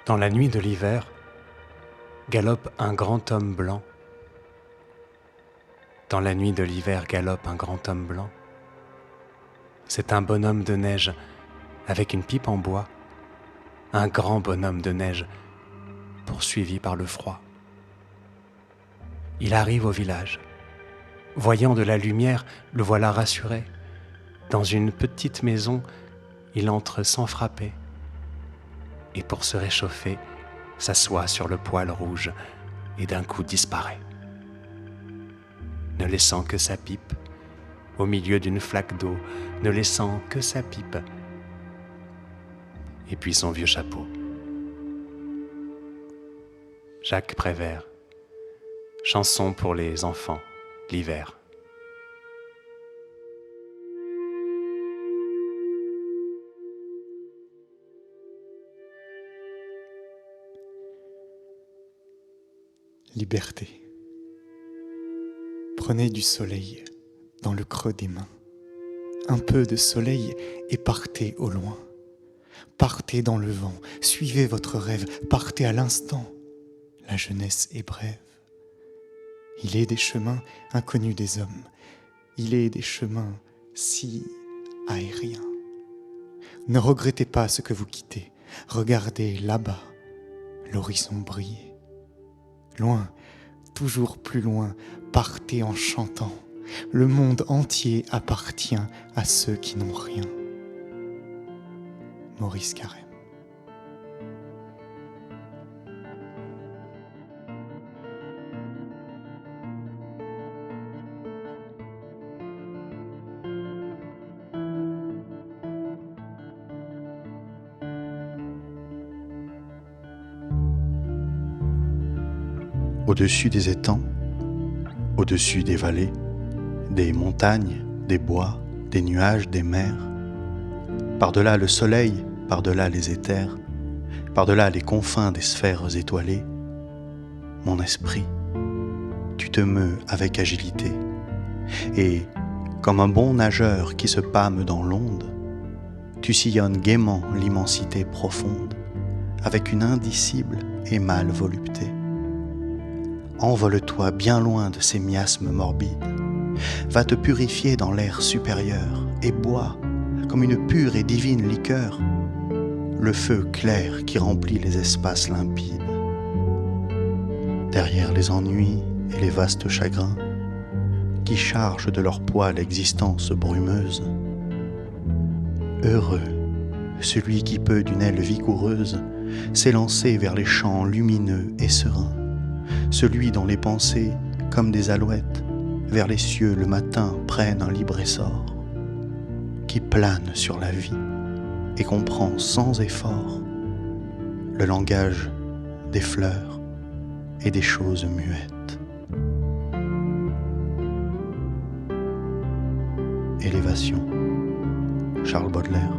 Dans la nuit de l'hiver, galope un grand homme blanc. Dans la nuit de l'hiver galope un grand homme blanc. C'est un bonhomme de neige avec une pipe en bois, un grand bonhomme de neige poursuivi par le froid. Il arrive au village. Voyant de la lumière, le voilà rassuré. Dans une petite maison, il entre sans frapper. Et pour se réchauffer, s'assoit sur le poêle rouge et d'un coup disparaît, ne laissant que sa pipe, au milieu d'une flaque d'eau, ne laissant que sa pipe, et puis son vieux chapeau. Jacques Prévert, chanson pour les enfants, l'hiver. Liberté. Prenez du soleil dans le creux des mains, un peu de soleil et partez au loin. Partez dans le vent, suivez votre rêve, partez à l'instant. La jeunesse est brève. Il est des chemins inconnus des hommes, il est des chemins si aériens. Ne regrettez pas ce que vous quittez, regardez là-bas l'horizon briller. Loin, toujours plus loin, partez en chantant. Le monde entier appartient à ceux qui n'ont rien. Maurice Carême. Au-dessus des étangs, au-dessus des vallées, des montagnes, des bois, des nuages, des mers, par-delà le soleil, par-delà les éthers, par-delà les confins des sphères étoilées, mon esprit, tu te meus avec agilité, et, comme un bon nageur qui se pâme dans l'onde, tu sillonnes gaiement l'immensité profonde, avec une indicible et mâle volupté. Envole-toi bien loin de ces miasmes morbides, va te purifier dans l'air supérieur et bois, comme une pure et divine liqueur, le feu clair qui remplit les espaces limpides. Derrière les ennuis et les vastes chagrins, qui chargent de leur poids l'existence brumeuse, heureux celui qui peut d'une aile vigoureuse s'élancer vers les champs lumineux et sereins, celui dont les pensées, comme des alouettes, vers les cieux le matin prennent un libre essor, qui plane sur la vie et comprend sans effort le langage des fleurs et des choses muettes. Élévation, Charles Baudelaire.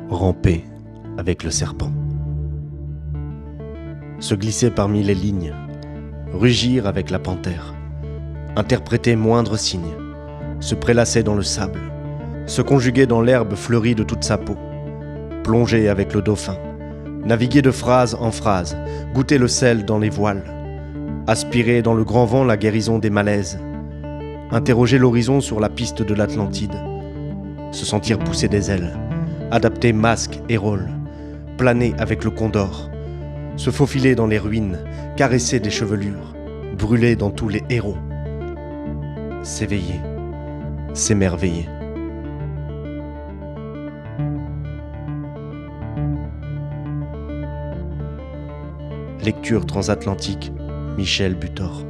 Ramper avec le serpent. Se glisser parmi les lignes, rugir avec la panthère, interpréter moindre signe, se prélasser dans le sable, se conjuguer dans l'herbe fleurie de toute sa peau, plonger avec le dauphin, naviguer de phrase en phrase, goûter le sel dans les voiles, aspirer dans le grand vent la guérison des malaises, interroger l'horizon sur la piste de l'Atlantide, se sentir pousser des ailes, adapter masque et rôle, planer avec le condor, se faufiler dans les ruines, caresser des chevelures, brûler dans tous les héros, s'éveiller, s'émerveiller. Lecture transatlantique, Michel Butor.